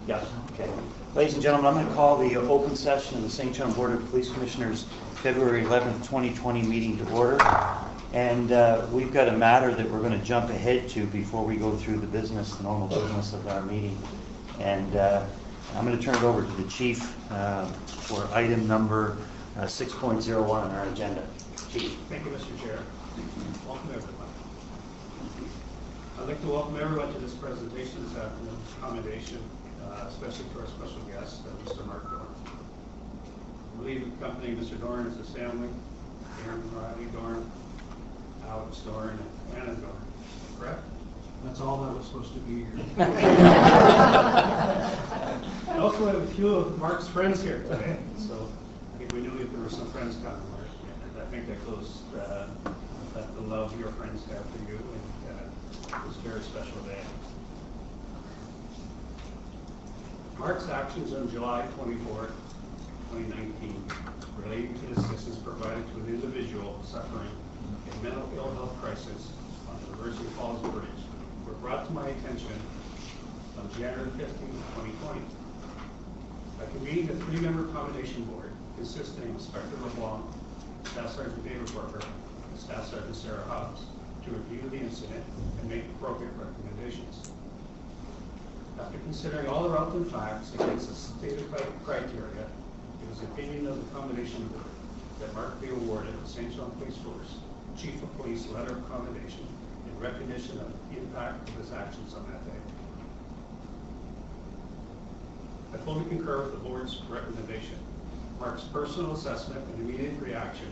Yes. Okay. Ladies and gentlemen, I'm going to call the open session of the St. John Board of Police Commissioners February 11th, 2020 meeting to order. And we've got a matter that we're going to jump ahead to before we go through the normal business of our meeting. And I'm going to turn it over to the Chief for item number 6.01 on our agenda. Chief. Thank you, Mr. Chair. Welcome, everyone. I'd like to welcome everyone to this presentation this afternoon, accommodation, especially to our special guest, Mr. Mark Dorn. I believe accompanying Mr. Dorn is his family, Aaron Riley Dorn, Alex Dorn, and Anna Dorn. Correct? That's all that was supposed to be here. I also have a few of Mark's friends here today, so I think we knew that there were some friends coming, Mark. And I think that goes the love your friends have for you, and it was a very special day. Mark's actions on July 24, 2019, relating to the assistance provided to an individual suffering a mental ill health crisis on the University Falls Bridge were brought to my attention on January 15, 2020. I convened a 3-member accommodation board consisting of Inspector LeBlanc, Staff Sergeant David Worker, and Staff Sergeant Sarah Hobbs to review the incident and make appropriate recommendations. After considering all the relevant facts against the stated criteria, it was the opinion of the accommodation board that Mark be awarded the St. John Police Force Chief of Police letter of commendation in recognition of the impact of his actions on that day. I fully concur with the board's recommendation. Mark's personal assessment and immediate reaction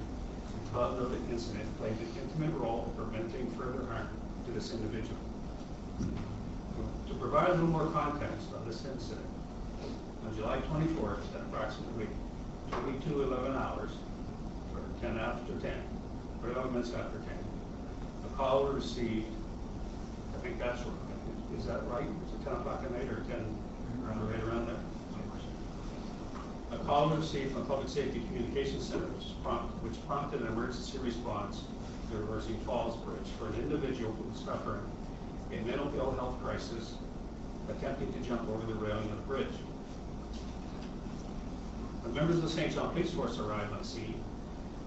to the noted incident played an intimate role in preventing further harm to this individual. To provide a little more context on this incident, on July 24th at approximately 22:11 hours, or 10 after 10, or 11 minutes after 10, a call was received. I think that's right. Is that right? Is it 10 o'clock at night or 10, right around there? A call was received from the Public Safety Communications Center, which prompted an emergency response to the University Falls Bridge for an individual who was suffering a mental ill health crisis, attempting to jump over the railing of the bridge. When members of the St. John Police Force arrived on scene,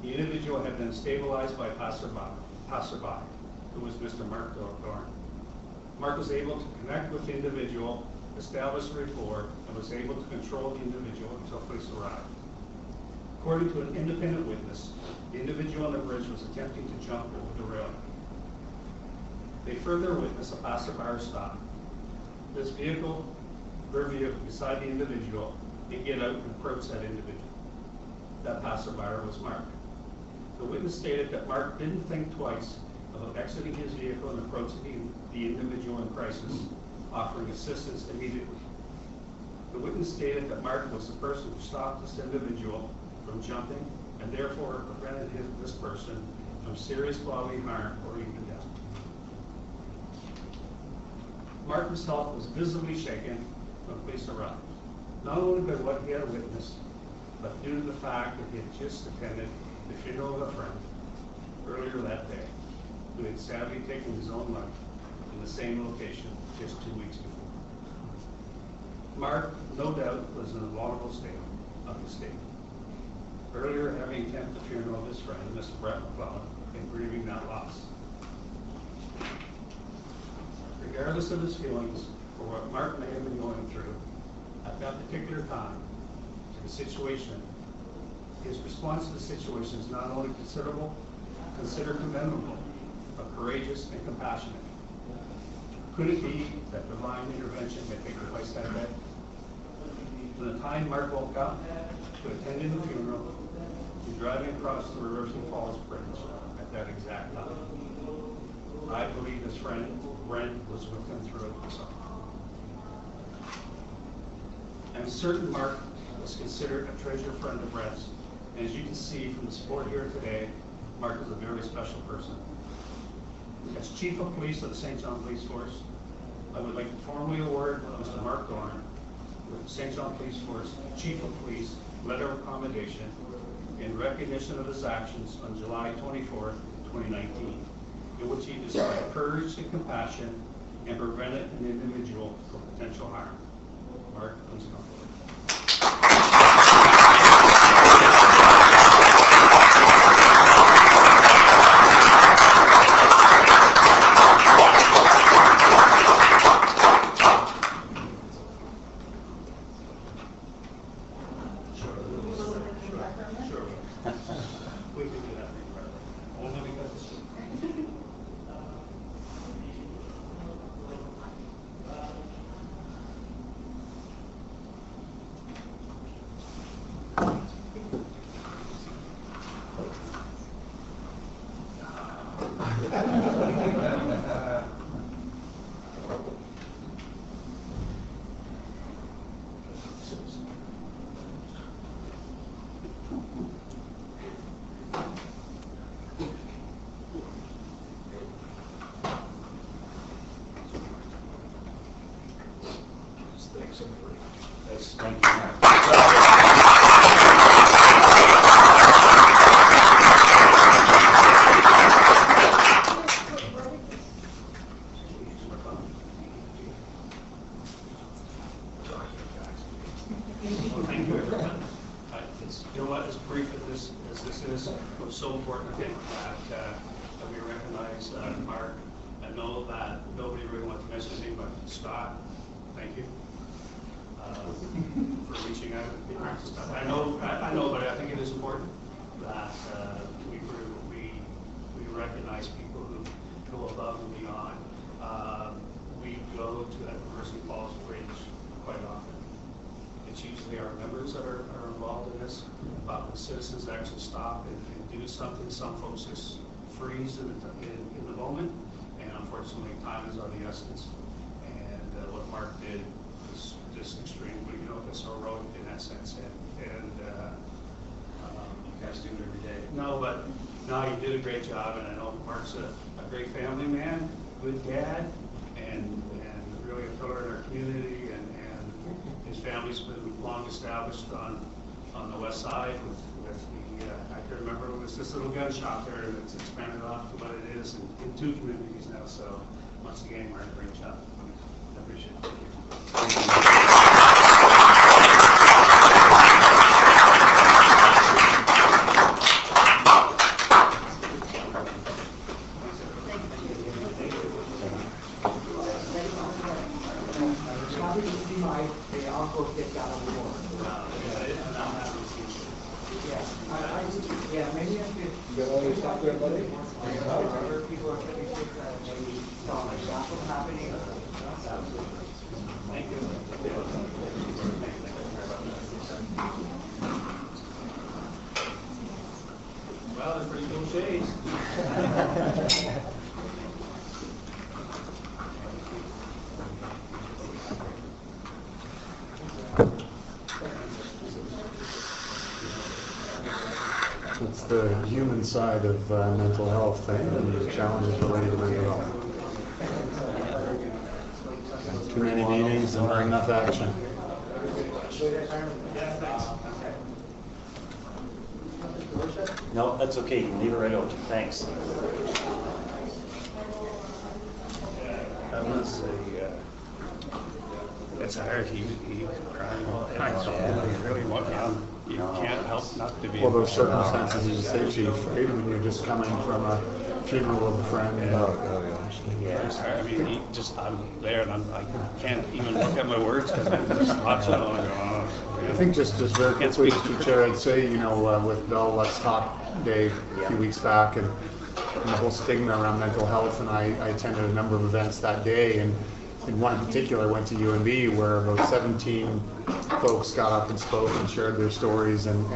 the individual had been stabilized by a passerby, who was Mr. Mark Dorn. Mark was able to connect with the individual, establish rapport, and was able to control the individual until police arrived. According to an independent witness, the individual on the bridge was attempting to jump over the railing. They further witnessed a passerby stop. This vehicle, their vehicle beside the individual, and get out and approach that individual. That passerby was Mark. The witness stated that Mark didn't think twice about exiting his vehicle and approaching the individual in crisis, offering assistance immediately. The witness stated that Mark was the person who stopped this individual from jumping and therefore prevented this person from serious bodily harm or even death. Mark's health was visibly shaken when police arrived, not only by what he had witnessed, but due to the fact that he had just attended the funeral of a friend earlier that day, who had sadly taken his own life in the same location just 2 weeks before. Mark, no doubt, was in a vulnerable state of the state. Earlier, having attended the funeral of his friend, Mr. Brett McClellan, and grieving that loss. Regardless of his feelings for what Mark may have been going through at that particular time, to the situation, his response to the situation is not only considered commendable, but courageous and compassionate. Could it be that divine intervention may take place that day? From the time Mark woke up to attending the funeral, to driving across the University Falls Bridge at that exact time, I believe his friend Brent was with him throughout the summer. I'm certain Mark was considered a treasured friend of Brent's, and as you can see from the support here today, Mark is a very special person. As Chief of Police of the St. John Police Force, I would like to formally award Mr. Mark Dorn with the St. John Police Force Chief of Police letter of commendation in recognition of his actions on July 24, 2019, in which he displayed courage and compassion and prevented an individual from potential harm. Mark, please come forward. We can do that only because it's Thank you. Well, thank you, everyone. You know what, as brief as this is, it was so important, I think, that we recognize Mark. I know that nobody really wants to mention his name, but Scott, thank you for reaching out. I know, but I think it is important that we recognize people who go above and beyond. We go to that University Falls Bridge quite often. It's usually our members that are involved in this, but when citizens actually stop and do something, some folks just freeze in the moment, and unfortunately time is of the essence. And what Mark did was just extremely, it's heroic in that sense. And You guys do it every day. no, but no, you did a great job, and I know Mark's a great family man, good dad, and really a pillar in our community, and his family's been long established on the west side with the, I can remember it was this little gun shop there, and it's expanded off to what it is in 2 communities now. So once again, Mark, great job. I appreciate it. The encore kicked out of the war. Yeah, maybe I could. You got all your stuff there, buddy? Other people are getting sick, maybe some example happening. Thank you. Well, they're pretty cool shades. It's the human side of mental health and the challenges related to mental health. Too many meetings and not enough action. No, that's okay. You can leave it right out. Thanks. That was it's hard. He crying all the time. He really was. You can't help not to be. Well, those circumstances you say, Chief, right? When you're just coming from a funeral of a friend. It's hard. I mean, I'm there and I can't even look at my words because I'm just watching it all going. I think just very quickly, Mr. Chair, I'd say, with Bill Let's Talk Day a few weeks back and the whole stigma around mental health, and I attended a number of events that day, and in one in particular, I went to UNB where about 17 folks got up and spoke and shared their stories and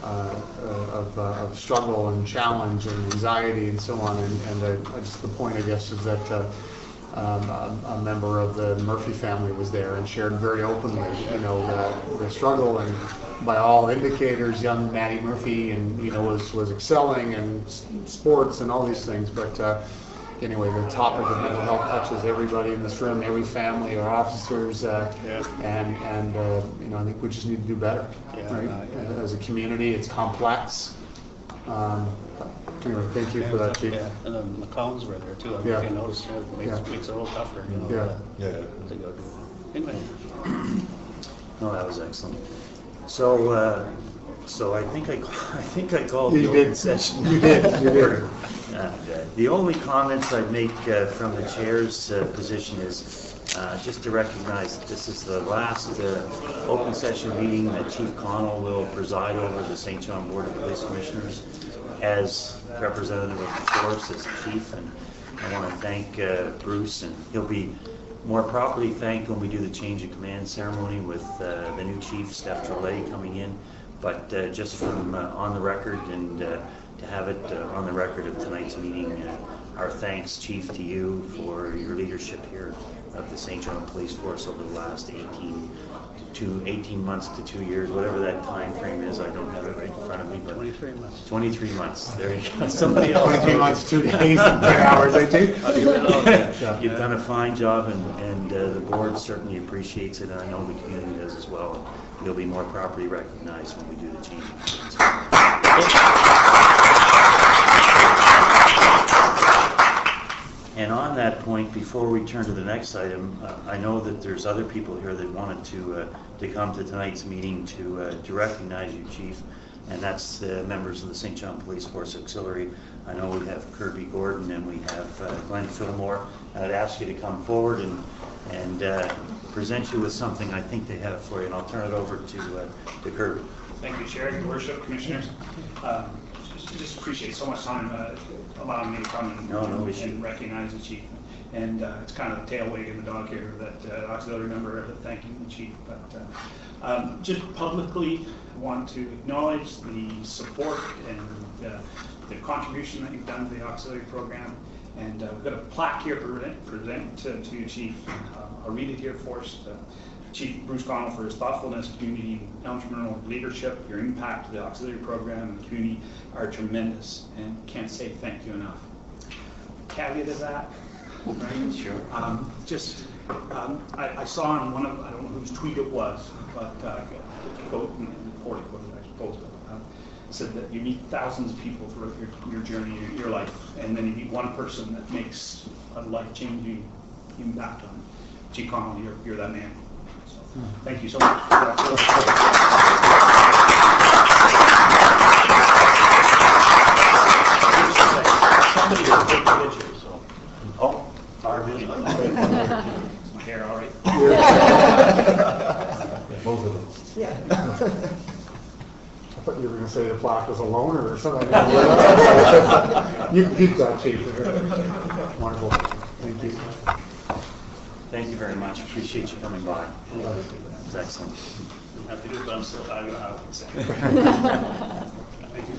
of struggle and challenge and anxiety and so on. And just the point, I guess, is that a member of the Murphy family was there and shared very openly, the struggle. And by all indicators, young Maddie Murphy was excelling in sports and all these things. But anyway, the topic of mental health touches everybody in this room, every family, our officers, and I think we just need to do better. Right? As a community, it's complex. Anyway, thank you for that, Chief. Yeah, and then McCollums were there too. I don't know if you noticed, it makes it a little tougher, to go do. Anyway, No, that was excellent. So, so I think I called You the did. open session. You did. You did. The only comments I'd make from the chair's position is just to recognize that this is the last open session meeting that Chief Connell will preside over, the St. John Board of Police Commissioners, as representative of the force, as chief. And I want to thank Bruce, and he'll be more properly thanked when we do the change of command ceremony with the new chief, Steph Trollet, coming in. But just from on the record, and to have it on the record of tonight's meeting, our thanks, Chief, to you for your leadership here of the St. John Police Force over the last 18 months to 2 years, whatever that time frame is. I don't have it right in front of me, but 23 months. 23 months. There you go. Somebody else. 23 months, 2 days, and 10 hours, I think. You've done a fine job, and the board certainly appreciates it, and I know the community does as well. You'll be more properly recognized when we do the change of commands. And on that point, before we turn to the next item, I know that there's other people here that wanted to come to tonight's meeting to recognize you, Chief, and that's the members of the St. John Police Force Auxiliary. I know we have Kirby Gordon and we have Glenn Fillmore. I'd ask you to come forward and present you with something I think they have for you, and I'll turn it over to Kirby. Thank you, Chair, Your Worship, Commissioners. Just appreciate so much time allowing me to come No issue. and recognize the chief. And it's kind of a tail wagging the dog here that auxiliary member thanking the chief. But just publicly want to acknowledge the support and the contribution that you've done to the auxiliary program. And we've got a plaque here to present to you, Chief. I'll read it here for us. Chief Bruce Connell, for his thoughtfulness, community, and entrepreneurial leadership. Your impact to the auxiliary program and the community are tremendous, and can't say thank you enough. Caveat of that, right? Sure. I saw on one of, I don't know whose tweet it was, but quote, and quote, I suppose, said that you meet thousands of people throughout your journey, your life, and then you meet one person that makes a life-changing impact on you. Chief Connell, you're that man. So, thank you so much for that. Somebody will take a picture, so. Oh, really? Is my hair all right? Both of them. Yeah. I thought you were going to say the plaque was a loner or something. You can keep that, Chief. Wonderful. Thank you. Thank you very much. Appreciate you coming by. It's excellent. Happy to do it, but I'm still, I don't know how to say. Thank you.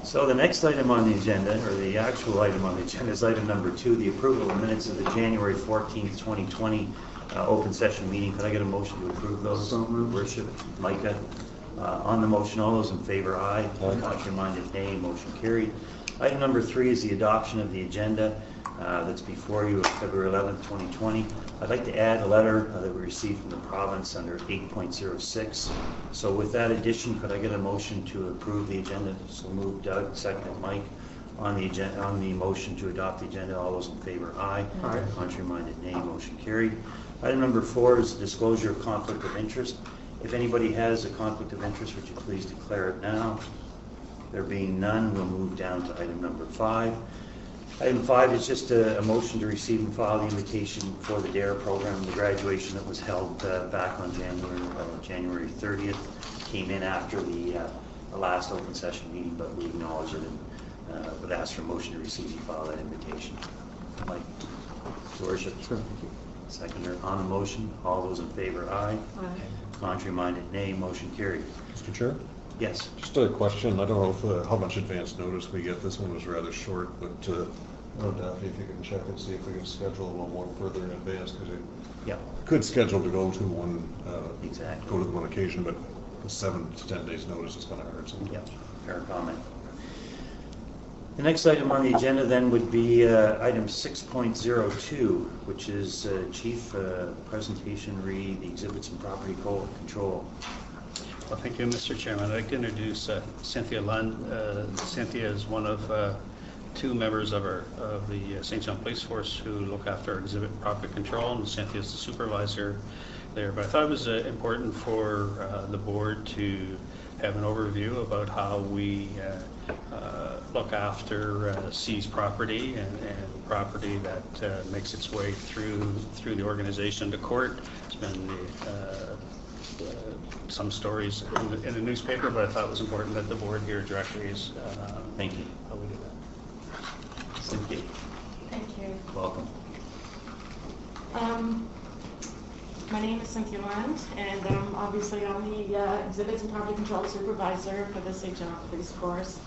So the next item on the agenda, or the actual item on the agenda, is item number 2, the approval of minutes of the January 14th, 2020 open session meeting. Could I get a motion to approve those? So moved. Worship, Micah. On the motion, all those in favor, aye. Contrary-minded, nay. Motion carried. Item number 3 is the adoption of the agenda that's before you of February 11th, 2020. I'd like to add a letter that we received from the province under 8.06. So with that addition, could I get a motion to approve the agenda? So moved, Doug. Second, Mike. On the agenda, on the motion to adopt the agenda, all those in favor, aye. Aye. Contrary-minded, nay. Motion carried. Item number 4 is disclosure of conflict of interest. If anybody has a conflict of interest, would you please declare it now? There being none, we'll move down to item number 5. Item 5 is just a motion to receive and file the invitation for the DARE program, the graduation that was held back on January 30th. Came in after the last open session meeting, but we acknowledge it and would ask for a motion to receive and file that invitation. Mike, Your Worship. Sure. Seconder on the motion. All those in favor, aye. Aye. Contrary-minded, nay. Motion carried. Mr. Chair, Yes. just a question. I don't know if, how much advance notice we get. This one was rather short, but Daphne, if you can check and see if we can schedule a little more further in advance, because it Yeah. could schedule to go to one, Exactly. go to the one occasion, but 7 to 10 days notice is kind of hard. So. Yeah, fair comment. The next item on the agenda then would be item 6.02, which is Chief presentation re the exhibits and property control. Well, thank you, Mr. Chairman. I'd like to introduce Cynthia Lund. Cynthia is one of two members of the St. John Police Force who look after our exhibit property control, and Cynthia's the supervisor there. But I thought it was important for the board to have an overview about how we look after seized property and property that makes its way through the organization to court. It's been some stories in the newspaper, but I thought it was important that the board here directly is Thank you. how we do that. Cynthia, Thank you. welcome. My name is Cynthia Land, and obviously I'm the Exhibits and Property Control Supervisor for the St. John Police Force.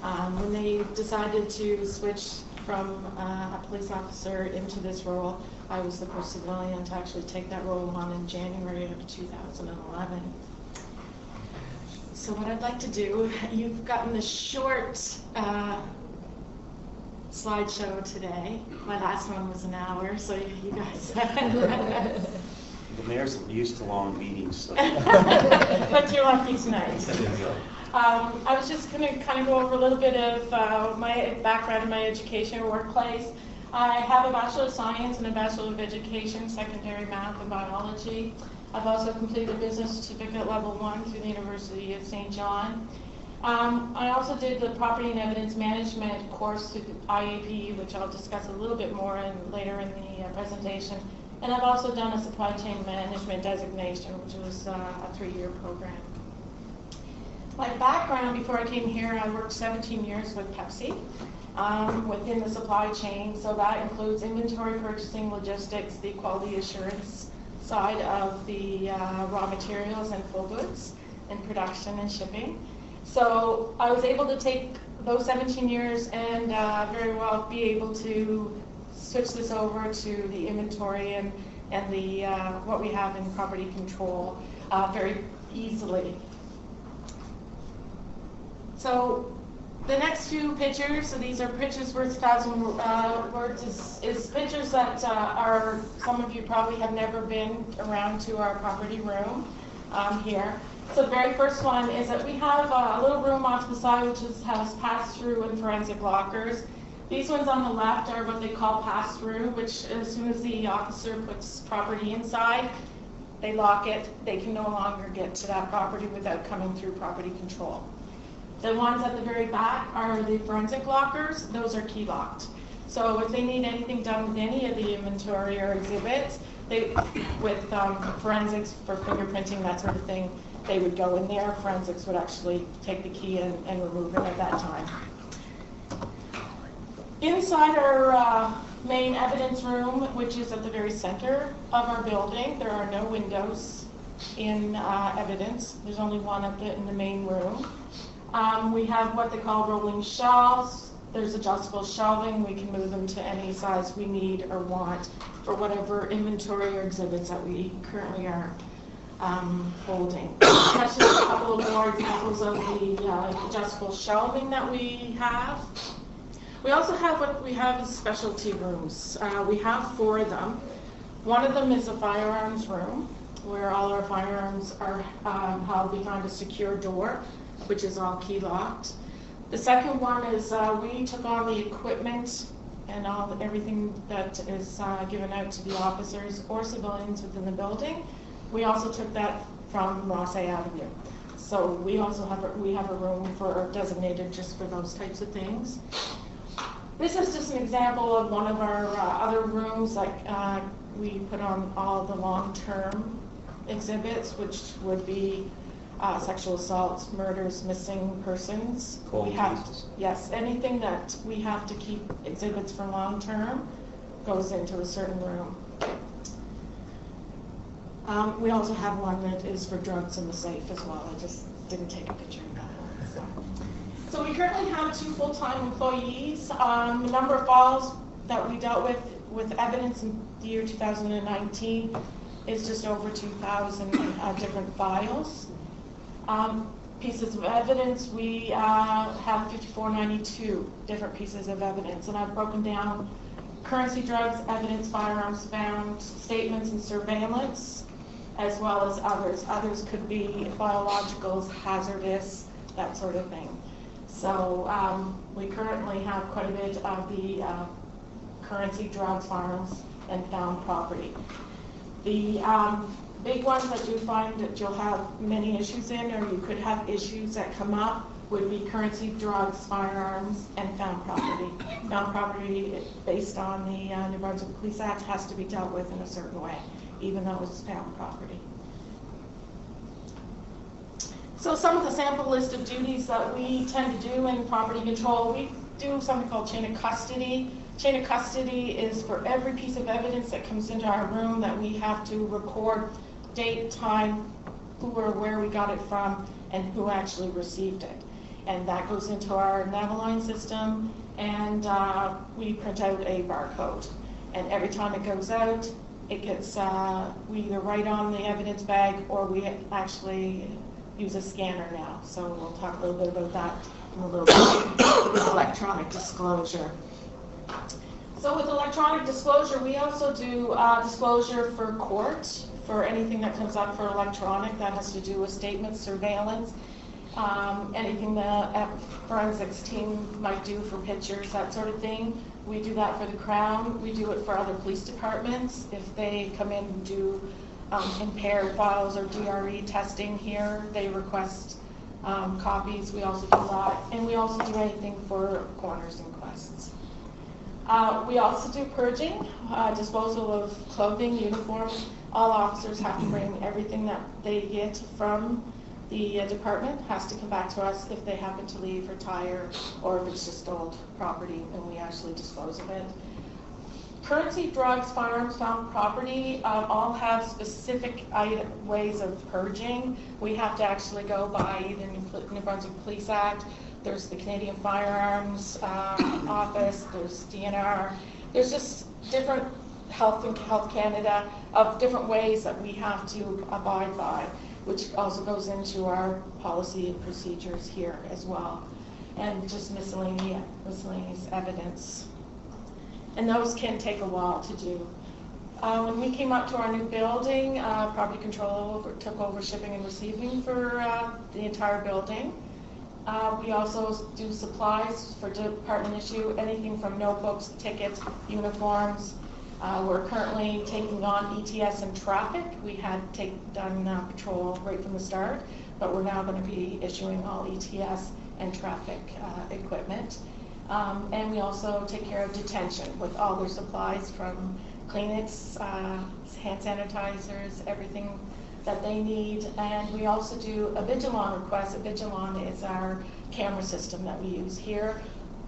When they decided to switch from a police officer into this role, I was the first civilian to actually take that role on in January of 2011. So what I'd like to do, you've gotten a short slideshow today. My last one was an hour, so you guys... The mayor's used to long meetings, so. But you're lucky tonight. I was just going to kind of go over a little bit of my background in my education and workplace. I have a Bachelor of Science and a Bachelor of Education, secondary math and biology. I've also completed a business certificate level 1 through the University of St. John. I also did the property and evidence management course through the IAP, which I'll discuss a little bit more later in the presentation. And I've also done a supply chain management designation, which was a 3-year program. My background before I came here, I worked 17 years with Pepsi within the supply chain. So that includes inventory, purchasing, logistics, the quality assurance side of the raw materials and full goods in production and shipping. So I was able to take those 17 years and very well be able to switch this over to the inventory and the what we have in property control very easily. So the next few pictures, so these are pictures worth 1,000 words, is pictures that are, some of you probably have never been around to our property room here. So the very first one is that we have a little room off to the side which has pass-through and forensic lockers. These ones on the left are what they call pass-through, which as soon as the officer puts property inside, they lock it. They can no longer get to that property without coming through property control. The ones at the very back are the forensic lockers. Those are key locked. So if they need anything done with any of the inventory or exhibits, with forensics for fingerprinting, that sort of thing, they would go in there. Forensics would actually take the key and remove it at that time. Inside our main evidence room, which is at the very center of our building, there are no windows in evidence. There's only one in the main room. We have what they call rolling shelves. There's adjustable shelving. We can move them to any size we need or want for whatever inventory or exhibits that we currently are holding. That's just a couple of more examples of the adjustable shelving that we have. We also have what we have as specialty rooms. We have 4 of them. One of them is a firearms room where all our firearms are held behind a secure door, which is all key locked. The second one is we took on the equipment and everything that is given out to the officers or civilians within the building. We also took that from Ross A. Avenue. So we also have a room designated just for those types of things. This is just an example of one of our other rooms, like we put on all the long-term exhibits, which would be sexual assaults, murders, missing persons. Cold cases. Yes, anything that we have to keep exhibits for long-term goes into a certain room. We also have one that is for drugs in the safe as well. I just didn't take a picture of that one. So we currently have 2 full-time employees. The number of files that we dealt with evidence in the year 2019 is just over 2,000 different files. Pieces of evidence, we have 5,492 different pieces of evidence, and I've broken down currency, drugs, evidence, firearms found, statements and surveillance, as well as others. Others could be biologicals, hazardous, that sort of thing. So we currently have quite a bit of the currency, drugs, firearms, and found property. The big ones that you find that you'll have many issues in, or you could have issues that come up, would be currency, drugs, firearms, and found property. Found property, based on the New Brunswick Police Act, has to be dealt with in a certain way, even though it's found property. So some of the sample list of duties that we tend to do in property control, we do something called chain of custody. Chain of custody is for every piece of evidence that comes into our room that we have to record date, time, who or where we got it from, and who actually received it. And that goes into our Naviline system, and we print out a barcode. And every time it goes out, it gets, we either write on the evidence bag or we actually use a scanner now. So we'll talk a little bit about that in a little bit with electronic disclosure. So with electronic disclosure, we also do disclosure for court, for anything that comes up for electronic that has to do with statements, surveillance, anything the forensics team might do for pictures, that sort of thing. We do that for the Crown. We do it for other police departments. If they come in and do impaired files or DRE testing here, they request copies. We also do that. And we also do anything for coroner's inquests. We also do purging, disposal of clothing, uniforms. All officers have to bring everything that they get from the department, has to come back to us if they happen to leave, retire, or if it's just old property, and we actually dispose of it. Currency, drugs, firearms, found property all have specific ways of purging. We have to actually go by the New Brunswick Police Act. There's the Canadian Firearms Office, there's DNR. There's just different Health Canada of different ways that we have to abide by, which also goes into our policy and procedures here as well, and just miscellaneous evidence. And those can take a while to do. When we came up to our new building, Property Control took over shipping and receiving for the entire building. We also do supplies for department issue, anything from notebooks, tickets, uniforms. We're currently taking on ETS and traffic. We had done patrol right from the start, but we're now going to be issuing all ETS and traffic equipment. And we also take care of detention with all their supplies, from Kleenex, hand sanitizers, everything that they need. And we also do a Vigilon request. A Vigilon is our camera system that we use here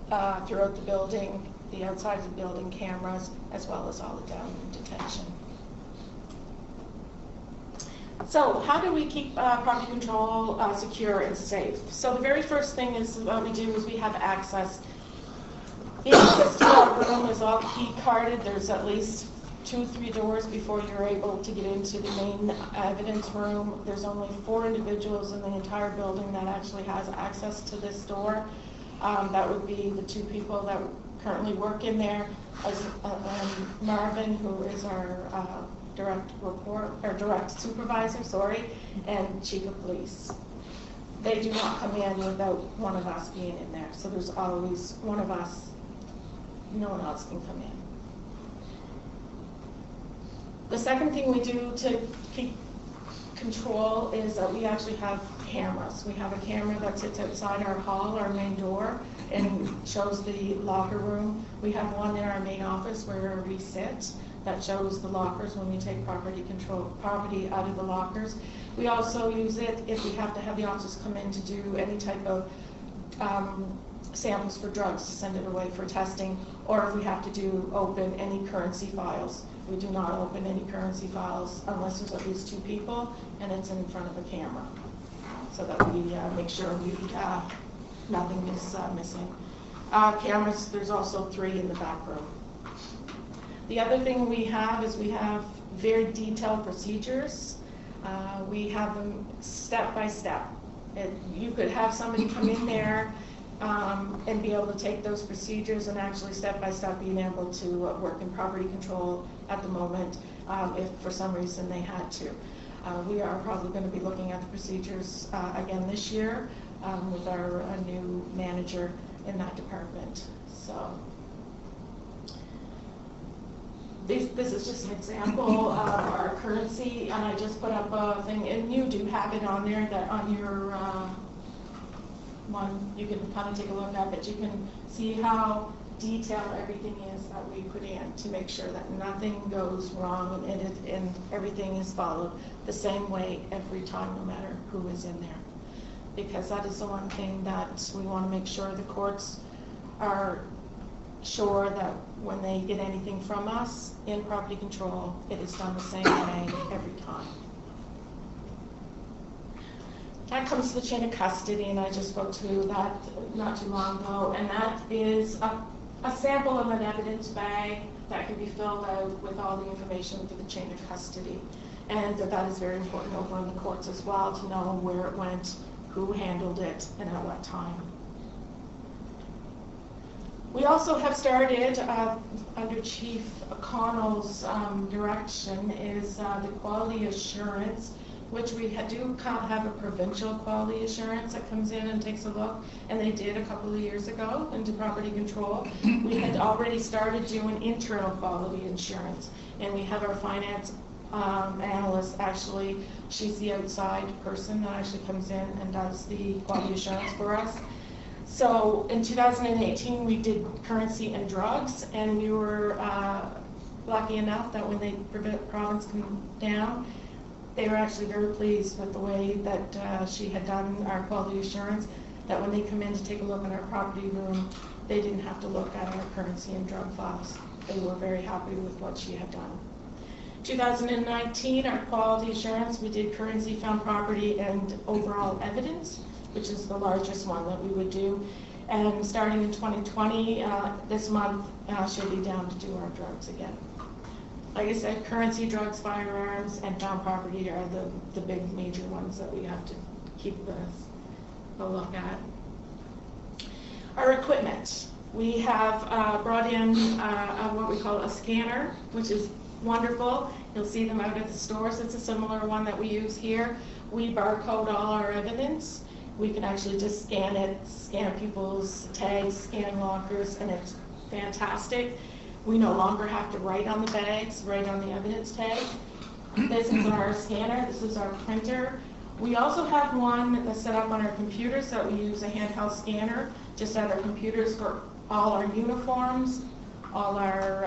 throughout the building, the outside of the building cameras, as well as all the down detention. So how do we keep property control secure and safe? So the very first thing is what we do is we have access. The access to our room is all key carded. There's at least 2-3 doors before you're able to get into the main evidence room. There's only 4 individuals in the entire building that actually has access to this door. That would be the 2 people that currently work in there, as Marvin, who is our direct supervisor, and chief of police. They do not come in without one of us being in there. So there's always one of us. No one else can come in. The second thing we do to keep control is that we actually have cameras. We have a camera that sits outside our hall, our main door, and shows the locker room. We have one in our main office where we sit that shows the lockers when we take property out of the lockers. We also use it if we have to have the officers come in to do any type of samples for drugs to send it away for testing, or if we have to open any currency files. We do not open any currency files unless there's at least 2 people and it's in front of a camera, so that we make sure nothing is missing. Cameras, there's also 3 in the back room. The other thing we have is we have very detailed procedures. We have them step by step. You could have somebody come in there and be able to take those procedures and actually step by step being able to work in property control at the moment if for some reason they had to. We are probably going to be looking at the procedures again this year. with our new manager in that department. So this is just an example of our currency, and I just put up a thing, and you do have it on there, that on your one you can kind of take a look at, but you can see how detailed everything is that we put in to make sure that nothing goes wrong and everything is followed the same way every time, no matter who is in there. Because that is the one thing that we want to make sure the courts are sure that when they get anything from us in property control, it is done the same way every time. That comes to the chain of custody, and I just spoke to that not too long ago, and that is a sample of an evidence bag that can be filled out with all the information for the chain of custody. And that is very important over in the courts as well, to know where it went, who handled it, and at what time. We also have started, under Chief Connell's direction, is the quality assurance, which we do have a provincial quality assurance that comes in and takes a look, and they did a couple of years ago into property control. We had already started doing internal quality insurance, and we have our finance analyst, actually, she's the outside person that actually comes in and does the quality assurance for us. So in 2018, we did currency and drugs, and we were lucky enough that when the province came down, they were actually very pleased with the way that she had done our quality assurance, that when they come in to take a look at our property room, they didn't have to look at our currency and drug files. They were very happy with what she had done. 2019, our quality assurance, we did currency, found property, and overall evidence, which is the largest one that we would do. And starting in 2020, this month, she'll be down to do our drugs again. Like I said, currency, drugs, firearms, and found property are the big major ones that we have to keep a look at. Our equipment. We have brought in what we call a scanner, which is wonderful. You'll see them out at the stores. It's a similar one that we use here. We barcode all our evidence. We can actually just scan it, scan people's tags, scan lockers, and it's fantastic. We no longer have to write on the bags, write on the evidence tag. This is our scanner, this is our printer. We also have one that's set up on our computers that we use a handheld scanner just at our computers for all our uniforms, all our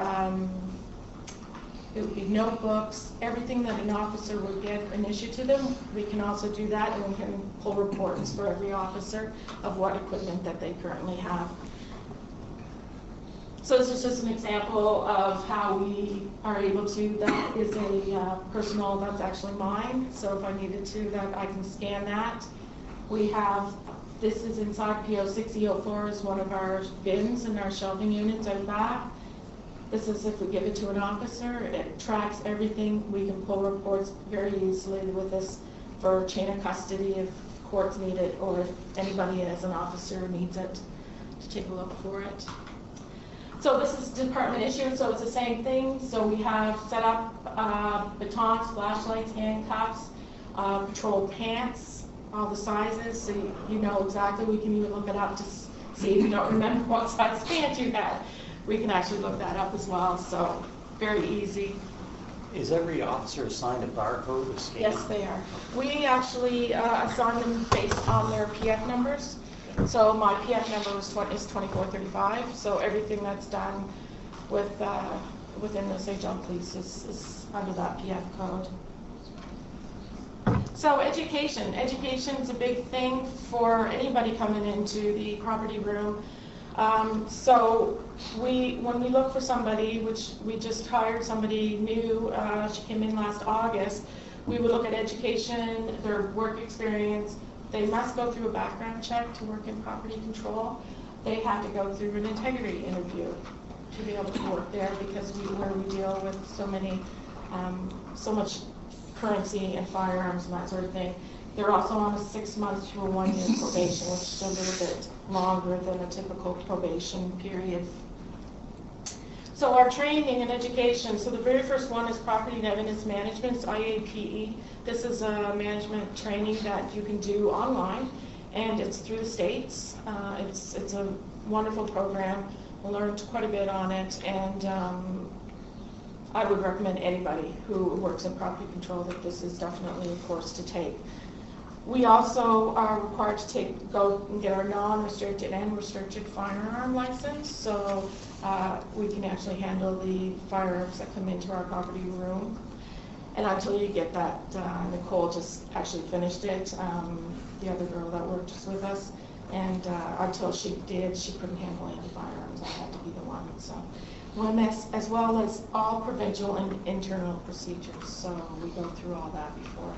it would be notebooks, everything that an officer would get an issue to them. We can also do that, and we can pull reports for every officer of what equipment that they currently have. So this is just an example of how we are able to, that is a personal, that's actually mine. So if I needed to, that I can scan that. We have, this is inside PO 6004 is one of our bins in our shelving units out back. This is if we give it to an officer, it tracks everything. We can pull reports very easily with this for chain of custody if courts need it, or if anybody as an officer needs it to take a look for it. So this is department issued, so it's the same thing. So we have set up batons, flashlights, handcuffs, patrol pants, all the sizes, so you know exactly. We can even look it up to see if you don't remember what size pants you had. We can actually look that up as well, so very easy. Is every officer assigned a barcode to scan? Yes, they are. We actually assign them based on their PF numbers. So my PF number is 2435, so everything that's done with within the St. John Police is under that PF code. So education. Education is a big thing for anybody coming into the property room. So when we look for somebody, which we just hired somebody new, she came in last August, we would look at education, their work experience. They must go through a background check to work in property control. They have to go through an integrity interview to be able to work there, because where we deal with so much currency and firearms and that sort of thing. They're also on a 6 month to a 1 year probation, which is a little bit longer than a typical probation period. So our training and education, so the very first one is Property and Evidence Management, it's IAPE. This is a management training that you can do online, and it's through the States. It's a wonderful program. I learned quite a bit on it, and I would recommend anybody who works in property control that this is definitely a course to take. We also are required to go and get our non-restricted and restricted firearm license, so we can actually handle the firearms that come into our property room. And until you get that, Nicole just actually finished it, the other girl that worked with us, and until she did, she couldn't handle any firearms. I had to be the one. So, as well as all provincial and internal procedures. So we go through all that before.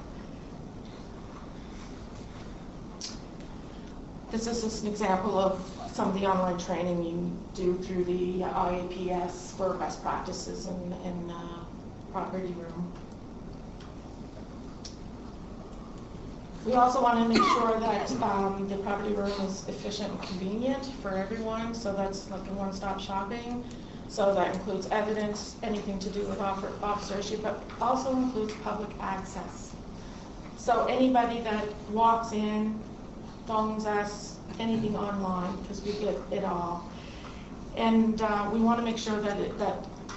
This is just an example of some of the online training you do through the IAPS for best practices in property room. We also want to make sure that the property room is efficient and convenient for everyone, so that's like a one-stop shopping. So that includes evidence, anything to do with officer issue, but also includes public access. So anybody that walks in, phones us, anything online, because we get it all. And we want to make sure that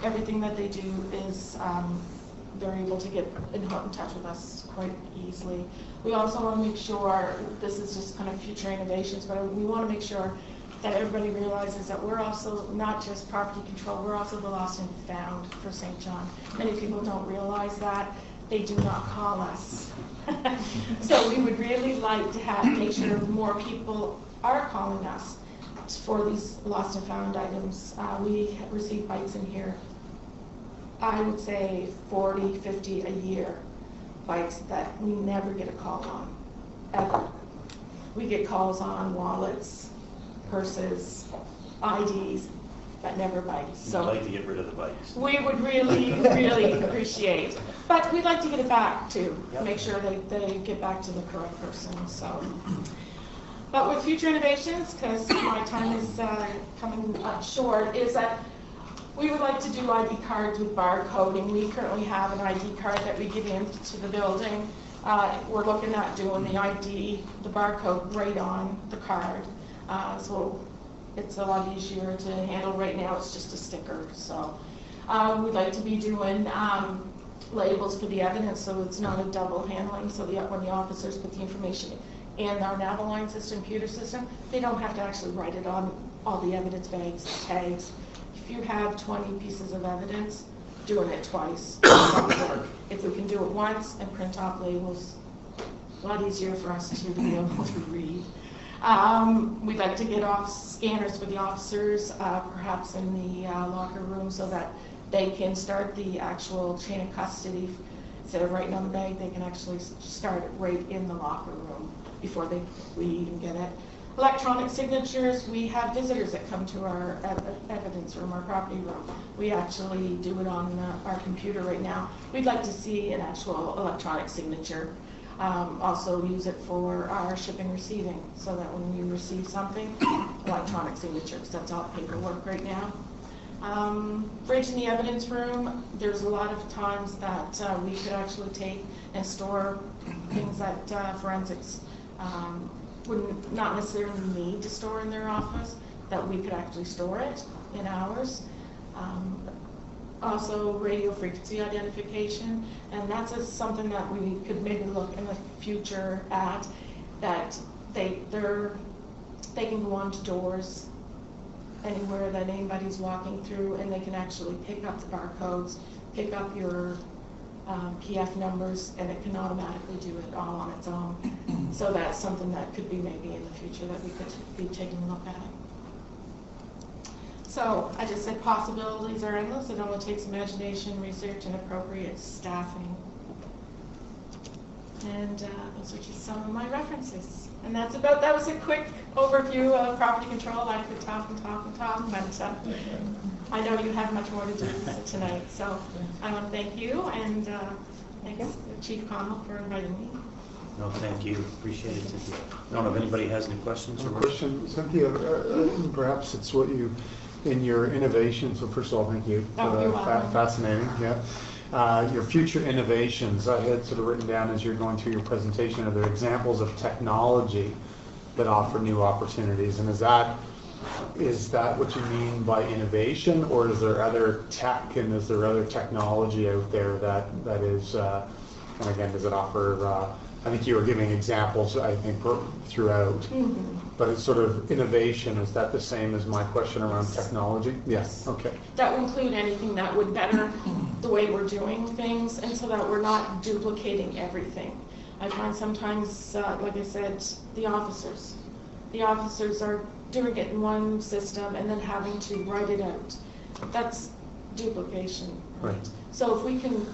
everything that they do is they're able to get in touch with us quite easily. We also want to make sure, this is just kind of future innovations, but we want to make sure that everybody realizes that we're also not just property control, we're also the lost and found for St. John. Many people don't realize that. They do not call us. So we would really like to make sure more people are calling us for these lost and found items. We receive bikes in here, I would say 40, 50 a year, bikes that we never get a call on, ever. We get calls on wallets, purses, IDs, but never bikes. So We'd like to get rid of the bikes. we would really, really appreciate. But we'd like to get it back too, Yep. make sure they get back to the correct person. So, but with future innovations, because my time is coming up short, is that we would like to do ID cards with barcoding. We currently have an ID card that we get into the building. We're looking at doing the ID, the barcode right on the card. So it's a lot easier to handle. Right now it's just a sticker. So we'd like to be doing labels for the evidence, so it's not a double handling, so when the officers put the information in our Navaline system, computer system, they don't have to actually write it on all the evidence bags, tags. If you have 20 pieces of evidence, doing it twice won't work. If we can do it once and print off labels, a lot easier for us to be able to read. We'd like to get off scanners for the officers, perhaps in the locker room, so that they can start the actual chain of custody. Instead of writing on the bag, they can actually start it right in the locker room before we even get it. Electronic signatures, we have visitors that come to our evidence room, our property room. We actually do it on our computer right now. We'd like to see an actual electronic signature. Also use it for our shipping and receiving, so that when you receive something, electronic signature, because that's all paperwork right now. Fridge in the evidence room, there's a lot of times that we could actually take and store things that forensics wouldn't not necessarily need to store in their office, that we could actually store it in ours. Also radio frequency identification, and that's something that we could maybe look in the future at, that they can go onto doors anywhere that anybody's walking through, and they can actually pick up the barcodes, pick up your PF numbers, and it can automatically do it all on its own. So that's something that could be maybe in the future that we could be taking a look at. So I just said possibilities are endless. It only takes imagination, research, and appropriate staffing. And those are just some of my references. And that was a quick overview of property control. I could talk and talk and talk, but I know you have much more to do tonight. So I want to thank you, and thanks Chief Connell for inviting me. No, thank you. Appreciate it. I don't know if anybody has any questions. One question, Cynthia, perhaps it's what you, in your innovation, so first of all, thank you. You're welcome. Fascinating, yeah. Your future innovations, I had sort of written down as you're going through your presentation, are there examples of technology that offer new opportunities. And is that what you mean by innovation, or is there other tech and is there other technology out there that is, and again, does it offer, I think you were giving examples, I think, throughout, but it's sort of innovation. Is that the same as my question around technology? Yes. Okay. That would include anything that would better the way we're doing things, and so that we're not duplicating everything. I find sometimes, like I said, the officers are doing it in one system and then having to write it out. That's duplication. Right. So if we can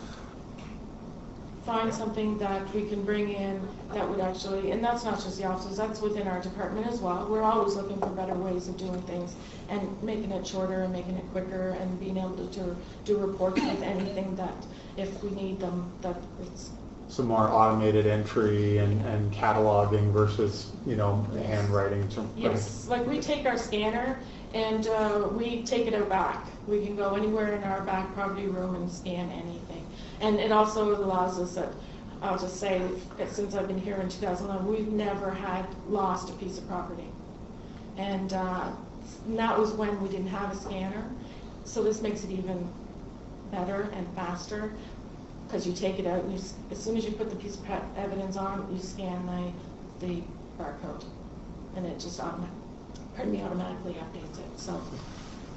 find something that we can bring in that would actually, and that's not just the officers, that's within our department as well. We're always looking for better ways of doing things and making it shorter and making it quicker and being able to do reports with anything that, if we need them, that it's Some more automated entry and cataloging versus, handwriting. Yes, like we take our scanner and we take it out back. We can go anywhere in our back property room and scan anything. And it also allows us that, I'll just say, since I've been here in 2011, we've never had lost a piece of property. And that was when we didn't have a scanner. So this makes it even better and faster, because you take it out and as soon as you put the piece of evidence on, you scan the barcode, and it just automatically updates it. So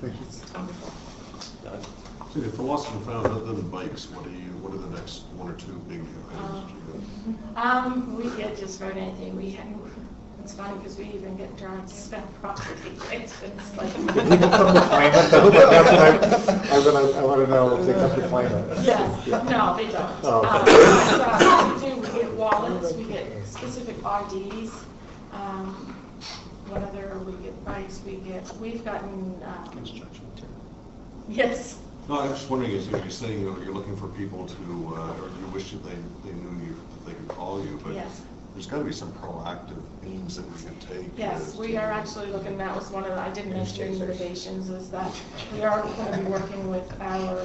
it's wonderful. So if the lost and found, other than bikes, what are the next one or two big items? We get just about anything. It's funny because we even get drawn to spend property license. Like People come to claim it. I want to know if they come to claim it. Yes. No, they don't. Oh, okay. We get wallets. We get specific IDs. What other? We get bikes. We've gotten. Construction material. Yes. No, I'm just wondering, as you're saying, you're looking for people to, or you wish that they knew you, that they could call you, but Yes. there's got to be some proactive means that we can take. Yes, we are actually looking, that was one of the, I didn't mention in innovations, is that we are going to be working with our,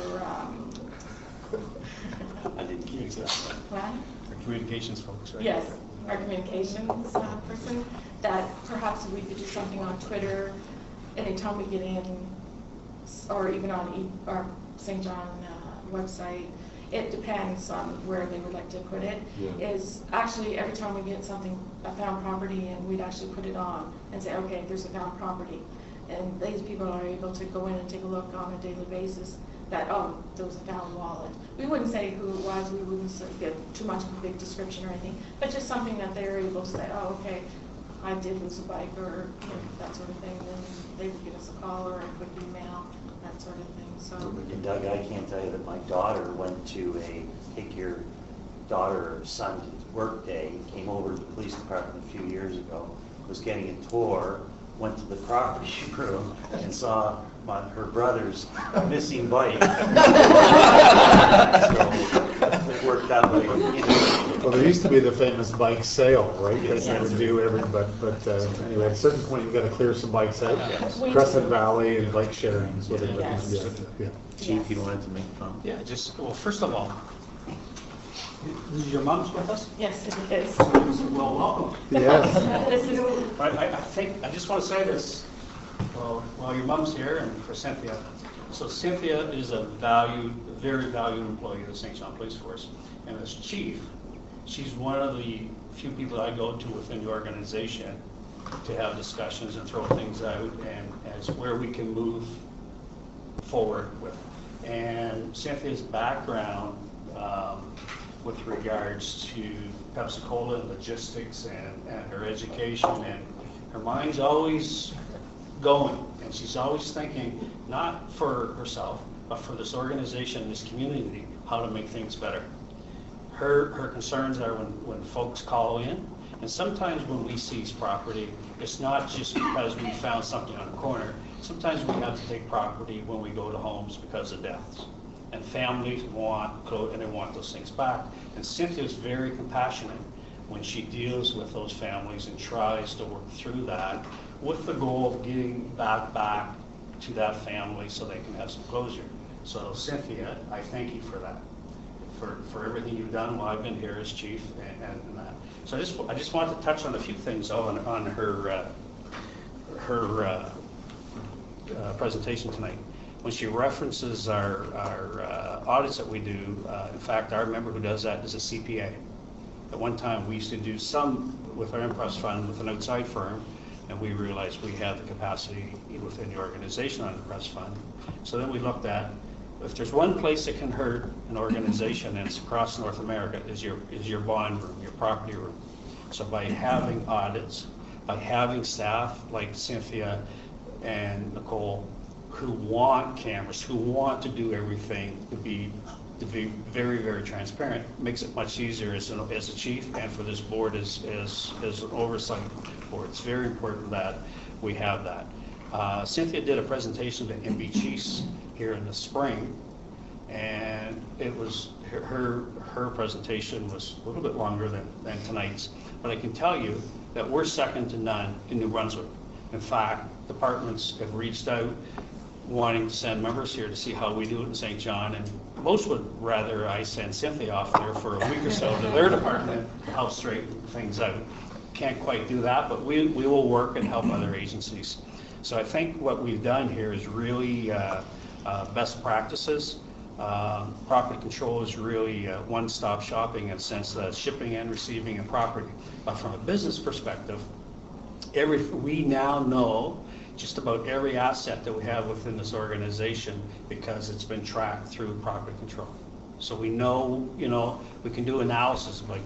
I didn't use that. plan? Our communications folks, right? Yes, our communications person, that perhaps we could do something on Twitter anytime we get in, or even on our St. John website. It depends on where they would like to put it. Yeah. Is actually every time we get something, a found property, and we'd actually put it on and say, okay, there's a found property. And these people are able to go in and take a look on a daily basis that, oh, there was a found wallet. We wouldn't say who it was, we wouldn't give too much of a big description or anything, but just something that they're able to say, oh, okay, I did lose a bike, or that sort of thing. Then they would give us a call or a quick email, that sort of thing. So. And Doug, I can't tell you that my daughter went to take your daughter or son to work day, came over to the police department a few years ago, was getting a tour, went to the property room and saw her brother's missing bike. So it worked out like, Well, there used to be the famous bike sale, right? That they would do but anyway, at a certain point, you've got to clear some bikes out. We Crescent do. Valley and bike sharing is what it Yes. is. Yeah. Chief, you wanted to make fun? Yeah, well, first of all, is your mom's with us? Yes, it is. Well, welcome. Yes. This is, I think, I just want to say this, while your mom's here and for Cynthia. So Cynthia is a very valued employee of the St. John Police Force. And as chief, she's one of the few people I go to within the organization to have discussions and throw things out and as where we can move forward with. And Cynthia's background with regards to Pepsi-Cola and logistics and her education, and her mind's always going, and she's always thinking, not for herself, but for this organization, this community, how to make things better. Her concerns are when folks call in, and sometimes when we seize property, it's not just because we found something on a corner. Sometimes we have to take property when we go to homes because of deaths. And families want those things back. And Cynthia's very compassionate when she deals with those families and tries to work through that with the goal of getting back to that family so they can have some closure. So Cynthia, I thank you for that. for everything you've done while I've been here as chief and that. So I just wanted to touch on a few things on her presentation tonight. When she references our audits that we do, in fact, our member who does that is a CPA. At one time, we used to do some with our Impress fund with an outside firm, and we realized we had the capacity within the organization on the Impress fund. So then we looked at, if there's one place that can hurt an organization, and it's across North America, is your bond room, your property room. So by having audits, by having staff like Cynthia and Nicole, who want cameras, who want to do everything to be very, very transparent, makes it much easier as a chief and for this board as an oversight board. It's very important that we have that. Cynthia did a presentation to MB Chiefs here in the spring, and it was her presentation was a little bit longer than tonight's, but I can tell you that we're second to none in New Brunswick. In fact, departments have reached out wanting to send members here to see how we do it in St. John, and most would rather I send Cynthia off there for a week or so to their department to help straighten things out. Can't quite do that, but we will work and help other agencies. So I think what we've done here is really best practices. Property control is really one-stop shopping in the sense that shipping and receiving and property. But from a business perspective, we now know just about every asset that we have within this organization because it's been tracked through property control. So we know, we can do analysis of like,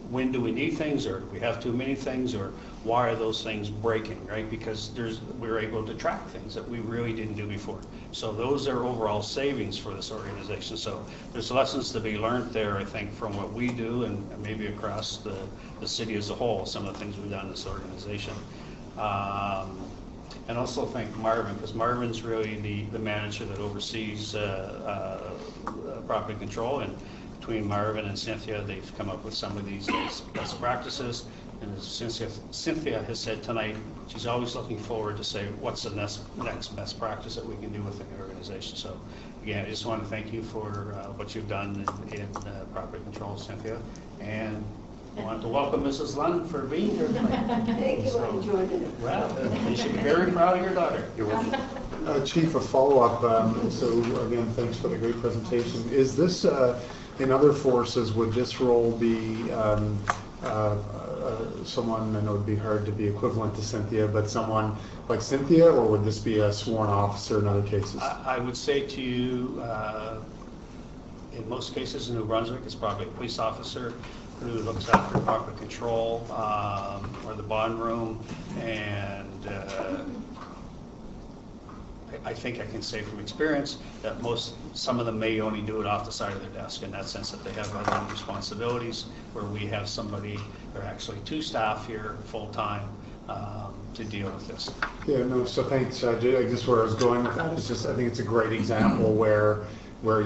when do we need things, or do we have too many things, or why are those things breaking, right? Because we're able to track things that we really didn't do before. So those are overall savings for this organization. So there's lessons to be learned there, I think, from what we do and maybe across the city as a whole, some of the things we've done in this organization. And also thank Marvin, because Marvin's really the manager that oversees property control, and between Marvin and Cynthia, they've come up with some of these best practices. And as Cynthia has said tonight, she's always looking forward to say, what's the next best practice that we can do within the organization. So again, I just want to thank you for what you've done in property control, Cynthia. And I want to welcome Mrs. Lund for being here tonight. Thank you, I enjoyed it. Well, you should be very proud of your daughter. You're welcome. Chief, a follow-up. So again, thanks for the great presentation. Is this, in other forces, would this role be someone, I know it'd be hard to be equivalent to Cynthia, but someone like Cynthia, or would this be a sworn officer in other cases? I would say to you, in most cases in New Brunswick, it's probably a police officer who looks after property control or the bond room, and I think I can say from experience that some of them may only do it off the side of their desk, in that sense that they have other responsibilities, where we have somebody, or actually two staff here full-time to deal with this. Yeah, no, so thanks. I guess where I was going with that is just, I think it's a great example where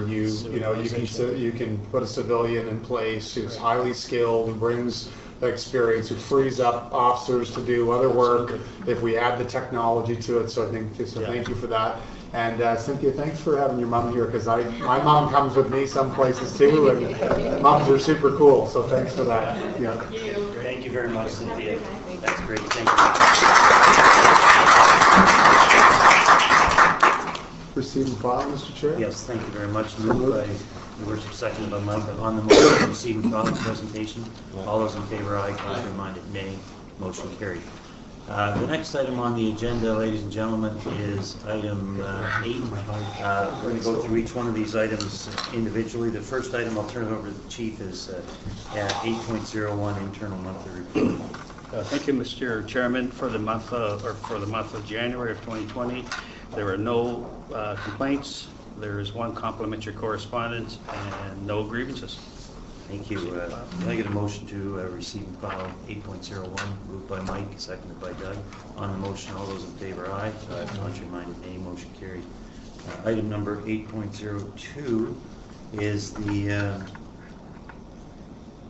you can put a civilian in place who's highly skilled and brings experience, who frees up officers to do other work if we add the technology to it. So thank you for that. And Cynthia, thanks for having your mom here, because my mom comes with me some places too, and moms are super cool. So thanks for that. Yeah. Thank you very much, Cynthia. That's great. Thank you. Receive and file, Mr. Chair. Yes, thank you very much. Moved by Your Worship, seconded by Mike. On the motion to receive and file the presentation, all those in favor, aye. Contrary minded, nay. Motion carried. The next item on the agenda, ladies and gentlemen, is item 8. We're going to go through each one of these items individually. The first item, I'll turn it over to the Chief, is 8.01, internal monthly report. Thank you, Mr. Chairman. For the month of January of 2020, there were no complaints. There is one complimentary correspondence and no grievances. Thank you. Can I get a motion to receive and file 8.01, moved by Mike, seconded by Doug. On the motion, all those in favor, aye. Contrary minded, nay. Motion carried. Item number 8.02 is the I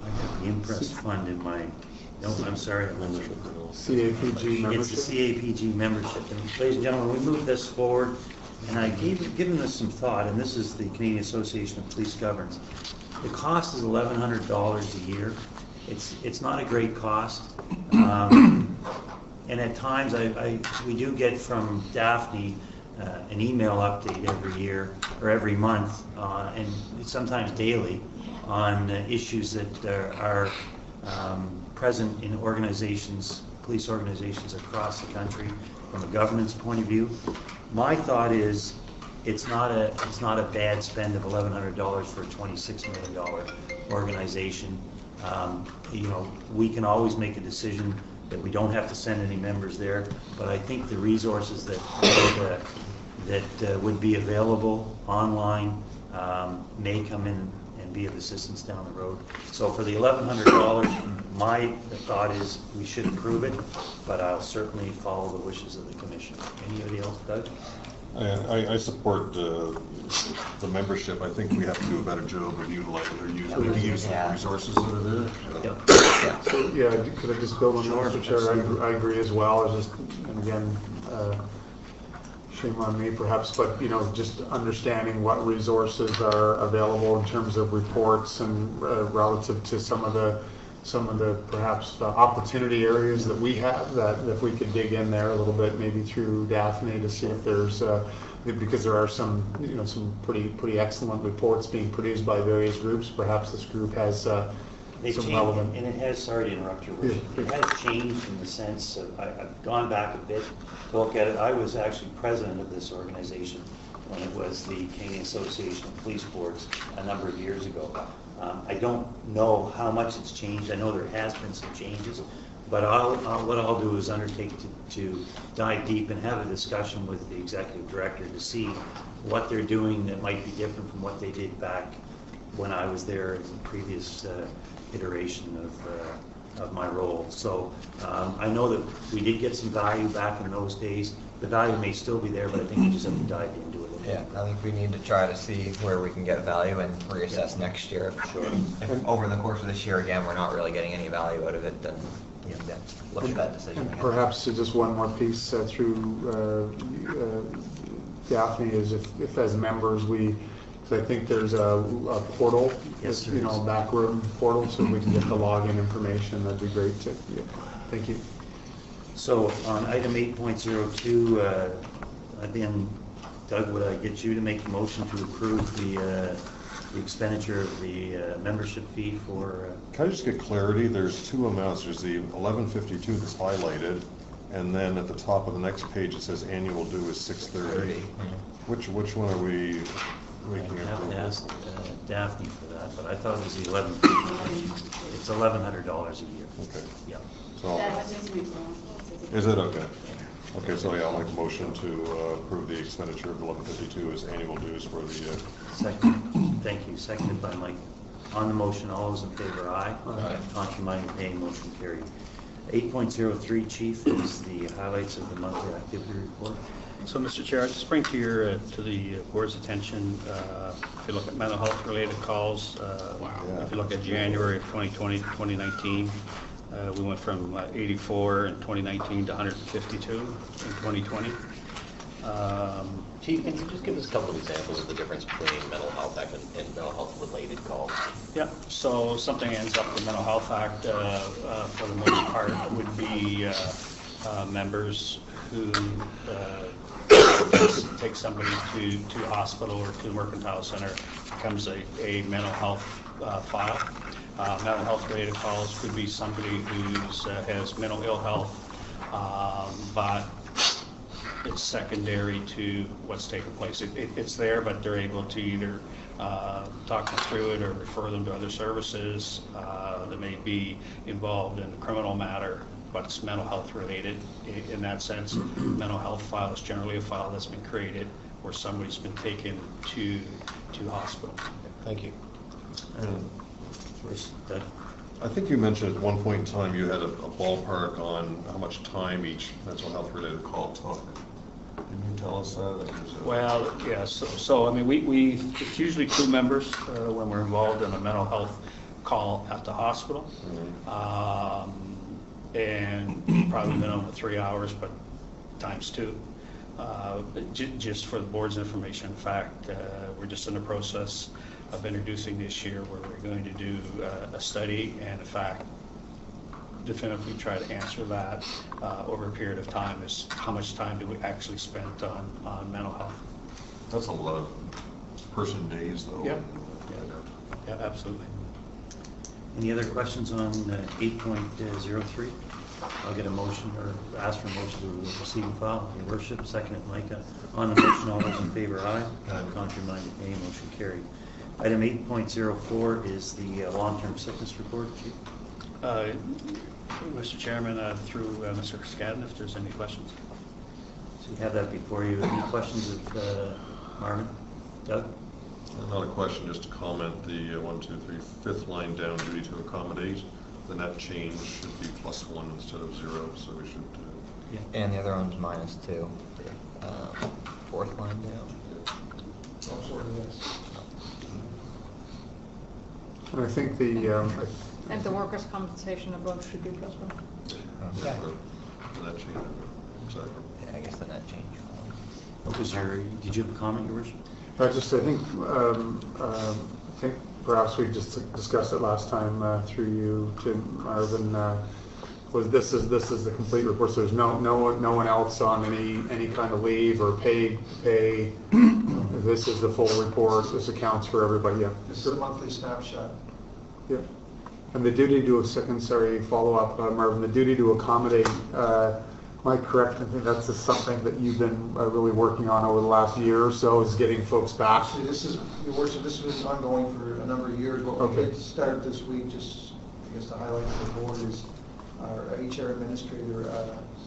have the Impress fund in my. No, I'm sorry. CAPG membership. It's the CAPG membership. And ladies and gentlemen, we moved this forward, and I've given this some thought, and this is the Canadian Association of Police Governance. The cost is $1,100 a year. It's not a great cost. And at times, we do get from Daphne an email update every year or every month, and sometimes daily, on issues that are present in organizations, police organizations across the country from a governance point of view. My thought is it's not a bad spend of $1,100 for a $26 million organization. You know, we can always make a decision that we don't have to send any members there, but I think the resources that would be available online may come in and be of assistance down the road. So for the $1,100, my thought is we should approve it, but I'll certainly follow the wishes of the commission. Anybody else, Doug? I support the membership. I think we have to do a better job of utilizing or making use of the resources that are there. So, yeah, could I just build on that, Mr. Chair? I agree as well. It's just, and again, shame on me perhaps, but you know, just understanding what resources are available in terms of reports and relative to some of the perhaps opportunity areas that we have, that if we could dig in there a little bit, maybe through Daphne, to see if there's because there are some, you know, some pretty excellent reports being produced by various groups. Perhaps this group has They've some changed, relevant. and it has, sorry to interrupt you, Richard, it has changed in the sense of, I've gone back a bit to look at it. I was actually president of this organization when it was the Canadian Association of Police Boards a number of years ago. I don't know how much it's changed. I know there has been some changes, but what I'll do is undertake to dive deep and have a discussion with the executive director to see what they're doing that might be different from what they did back when I was there in the previous iteration of my role. So I know that we did get some value back in those days. The value may still be there, but I think we just have to dive into it. Yeah, I think we need to try to see where we can get value and reassess next year. Sure. If over the course of this year, again, we're not really getting any value out of it, then, you know, look at that decision And again. perhaps just one more piece through Daphne is if as members because I think there's a portal, Yes, there you know, is. backroom portal, so we can get the login information. That'd be great too. Yeah. Thank you. So on item 8.02, again, Doug, would I get you to make the motion to approve the expenditure of the membership fee for? Can I just get clarity? There's two amounts. There's the $11.52 that's highlighted, and then at the top of the next page it says annual due is $630. Which one are we making I have to approval? ask Daphne for that, but I thought it was the 11. It's $1,100 a year. Okay. Yeah. So, is it okay? Okay, so yeah, I'll make a motion to approve the expenditure of $11.52 as annual dues for the. Second. Thank you. Seconded by Mike. On the motion, all those in favor, aye. Aye. Contrary minded, motion carried. 8.03, Chief, is the highlights of the monthly activity report. So, Mr. Chair, I just bring to the board's attention, if you look at mental health related calls, if you look at January of 2020 to 2019, we went from 84 in 2019 to 152 in 2020. Chief, can you just give us a couple of examples of the difference between mental health act and mental health related calls? Yeah, so something ends up the Mental Health Act for the most part would be members who take somebody to hospital or to mercantile center, becomes a mental health file. Mental health related calls could be somebody who has mental ill health, but it's secondary to what's taken place. It's there, but they're able to either talk them through it or refer them to other services that may be involved in a criminal matter, but it's mental health related in that sense. Mental health file is generally a file that's been created where somebody's been taken to hospital. Thank you. I think you mentioned at one point in time you had a ballpark on how much time each mental health related call took. Can you tell us that? Well, yes. So I mean, it's usually 2 members when we're involved in a mental health call at the hospital, and probably minimum of 3 hours, but times 2. Just for the board's information, in fact, we're just in the process of introducing this year, where we're going to do a study and, in fact, definitively try to answer that over a period of time, is how much time do we actually spend on mental health. That's a lot of person days, though. Yep. Yeah, absolutely. Any other questions on 8.03? I'll get a motion, or ask for a motion to receive and file. Your worship, second it, Micah. On the motion, all those in favor, aye. Contrary minded, nay. Motion carried. Item 8.04 is the long-term sickness report, Chief. Mr. Chairman, through Mr. Scadden, if there's any questions. So you have that before you. Any questions of Marvin? Doug? Not a question, just a comment. The 1, 2, 3, fifth line down, duty to accommodate. The net change should be +1 instead of 0, so we should. And the other one's -2. Fourth line down. Some sort of this. And I think the, And the workers' compensation above should be +1. Yeah. The net change, exactly. Yeah, I guess the net change. Did you have a comment, Your Worship? I think perhaps we just discussed it last time through you, Jim, Marvin. Was this is the complete report? So there's no one else on any kind of leave or pay. This is the full report. This accounts for everybody. Yeah. This is a monthly snapshot. Yeah. And the duty to do a secondary follow-up, Marvin. The duty to accommodate. Am I correct? I think that's just something that you've been really working on over the last year or so, is getting folks back. Actually, this is, Your Worship, this was ongoing for a number of years. What we did start this week, just I guess to highlight to the board, is our HR administrator,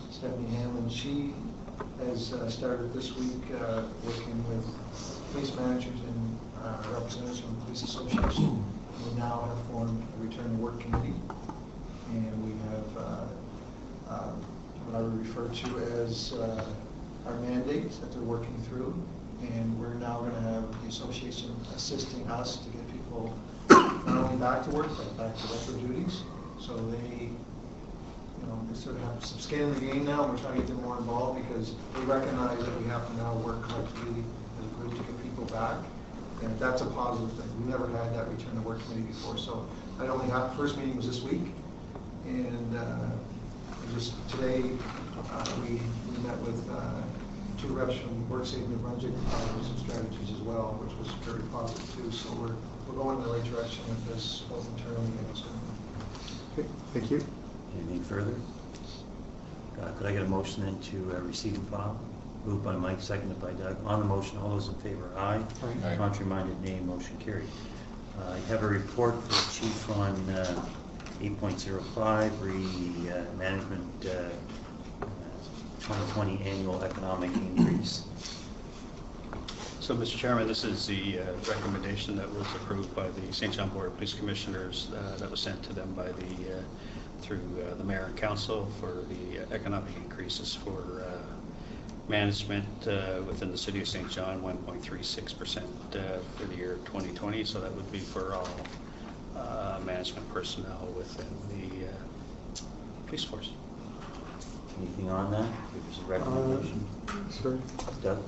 Stephanie Hanlon. She has started this week working with police managers and representatives from the police association. We now have formed a return to work committee, and we have what I would refer to as our mandates that they're working through, and we're now going to have the association assisting us to get people not only back to work but back to regular duties. So they, they sort of have some skin in the game now, and we're trying to get them more involved because they recognize that we have to now work collectively as a group to get people back, and that's a positive thing. We never had that return to work committee before, so not only first meeting was this week, and just today, we met with 2 reps from WorkSafe New Brunswick with some strategies as well, which was very positive too. So we're going in the right direction with this, both internally and externally. Okay, thank you. Anything further? Could I get a motion then to receive and file? Moved by Mike, seconded by Doug. On the motion, all those in favor, aye. Aye. Contrary minded, nay. Motion carried. I have a report for the Chief on 8.05, management 2020 annual economic increase. So, Mr. Chairman, this is the recommendation that was approved by the St. John Board of Police Commissioners that was sent to them by through the Mayor and Council for the economic increases for management within the City of St. John, 1.36% for the year 2020. So that would be for all management personnel within the police force. Anything on that? There's a recommendation. Sorry. Doug?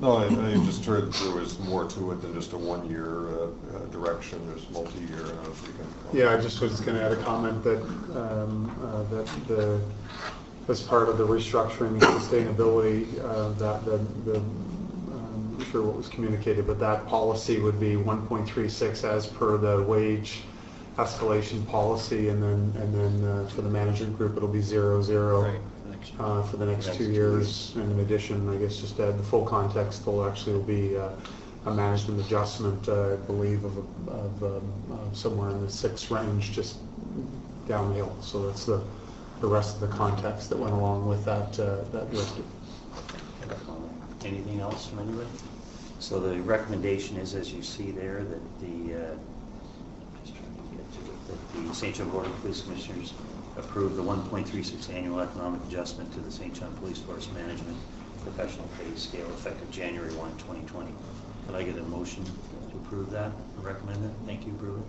No, I just heard there was more to it than just a one-year direction. There's multi-year. I don't know if you can. Yeah, I just was going to add a comment that as part of the restructuring and sustainability, I'm not sure what was communicated, but that policy would be 1.36 as per the wage escalation policy, and then for the management group it'll be 0.0. Right. For the next 2 years. And in addition, I guess just to add the full context, there'll actually be a management adjustment, I believe, of somewhere in the 6 range, just downhill. So that's the rest of the context that went along with that list. Anything else from anybody? So the recommendation is, as you see there, that just trying to get to it, that the St. John Board of Police Commissioners approve the 1.36 annual economic adjustment to the St. John Police Force Management Professional Pay Scale effective January 1, 2020. Could I get a motion to approve that, or recommend that? Thank you, approve it.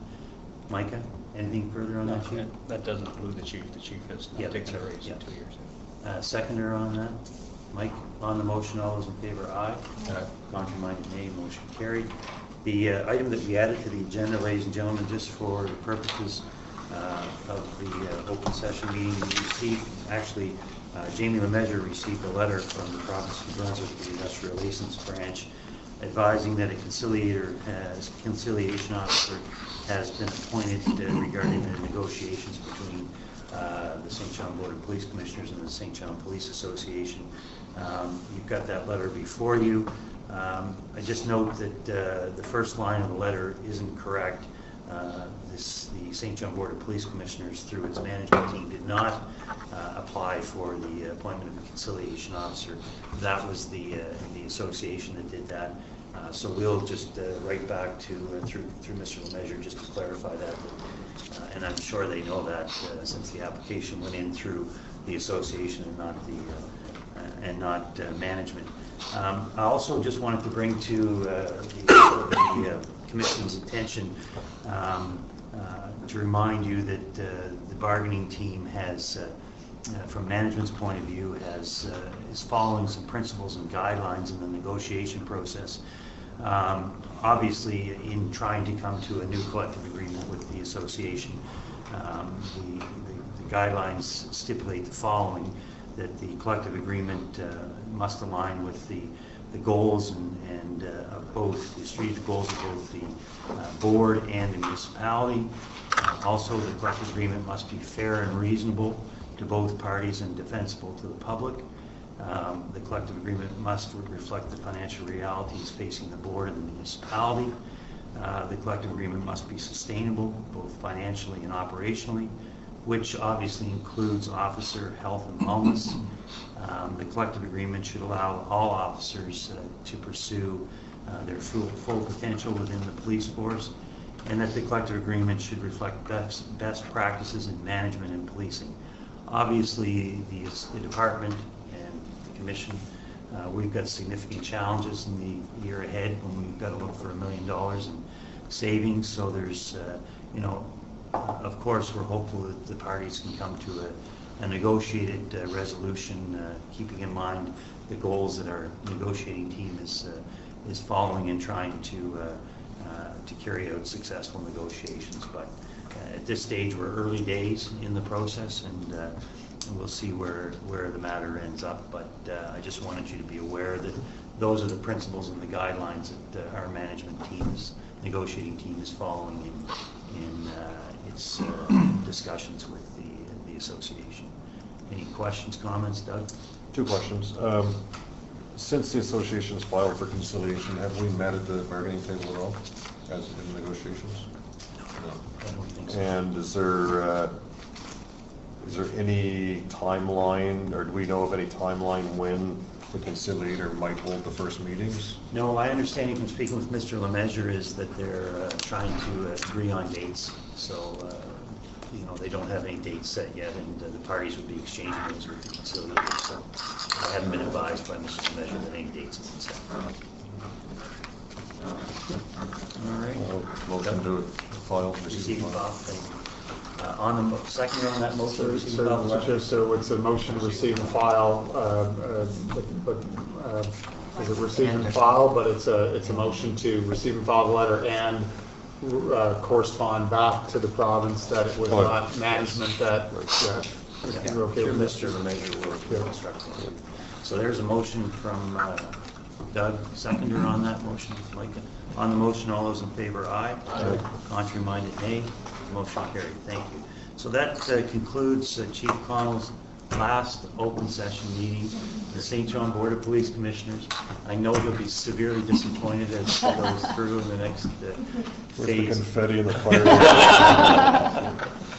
Micah, anything further on that, Chief? That doesn't include the chief. The chief has not taken a raise in 2 years. Seconder on that? Mike, on the motion, all those in favor, aye. Contrary minded, nay. Motion carried. The item that we added to the agenda, ladies and gentlemen, just for the purposes of the open session meeting, we received, actually, Jamie Lemessurier received a letter from the province of New Brunswick, the Industrial Relations Branch, advising that a conciliation officer has been appointed regarding the negotiations between the St. John Board of Police Commissioners and the St. John Police Association. You've got that letter before you. I just note that the first line of the letter isn't correct. The St. John Board of Police Commissioners, through its management team, did not apply for the appointment of a conciliation officer. That was the association that did that. So we'll just write back to through Mr. Lemessurier just to clarify that. And I'm sure they know that since the application went in through the association and not management. I also just wanted to bring to the Commission's attention to remind you that the bargaining team has, from management's point of view, is following some principles and guidelines in the negotiation process. Obviously, in trying to come to a new collective agreement with the association, the guidelines stipulate the following: that the collective agreement must align with the goals and of both the strategic goals of both the board and the municipality. Also, the collective agreement must be fair and reasonable to both parties and defensible to the public. The collective agreement must reflect the financial realities facing the board and the municipality. The collective agreement must be sustainable, both financially and operationally, which obviously includes officer health and wellness. The collective agreement should allow all officers to pursue their full potential within the police force, and that the collective agreement should reflect best practices in management and policing. Obviously, the department and the commission, we've got significant challenges in the year ahead when we've got to look for $1 million in savings. So there's, of course, we're hopeful that the parties can come to a negotiated resolution, keeping in mind the goals that our negotiating team is following and trying to carry out successful negotiations. But at this stage, we're early days in the process, and we'll see where the matter ends up. But I just wanted you to be aware that those are the principles and the guidelines that our management negotiating team is following in its discussions with the association. Any questions, comments, Doug? Two questions. Since the association's filed for conciliation, have we met at the bargaining table at all, as in negotiations? No, I don't think so. And is there any timeline, or do we know of any timeline when the conciliator might hold the first meetings? No, my understanding from speaking with Mr. Lemessurier is that they're trying to agree on dates. So, they don't have any dates set yet, and the parties would be exchanging those with the conciliator. So I haven't been advised by Mr. Lemessurier that any dates have been set. All right. Motion to file. Receive and file. Thank you. On the second on that motion, receive and file. So it's a motion to receive and file, is it receive and file? But it's a motion to receive and file the letter and correspond back to the province that it was not management that. You're okay with Mr. Lemessurier will instruct me. So there's a motion from Doug, seconder on that motion. Mike, on the motion, all those in favor, aye. Aye. Contrary minded, nay. Motion carried. Thank you. So that concludes Chief Connell's last open session meeting, the St. John Board of Police Commissioners. I know he'll be severely disappointed as he goes through in the next With the phase. confetti and the fire.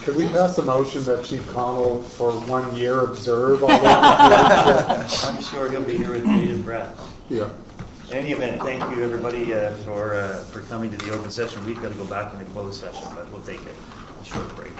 Could we pass a motion that Chief Connell for 1 year observe all that? I'm sure he'll be here with bated breath. Yeah. In any event, thank you everybody for coming to the open session. We've got to go back into closed session, but we'll take a short break.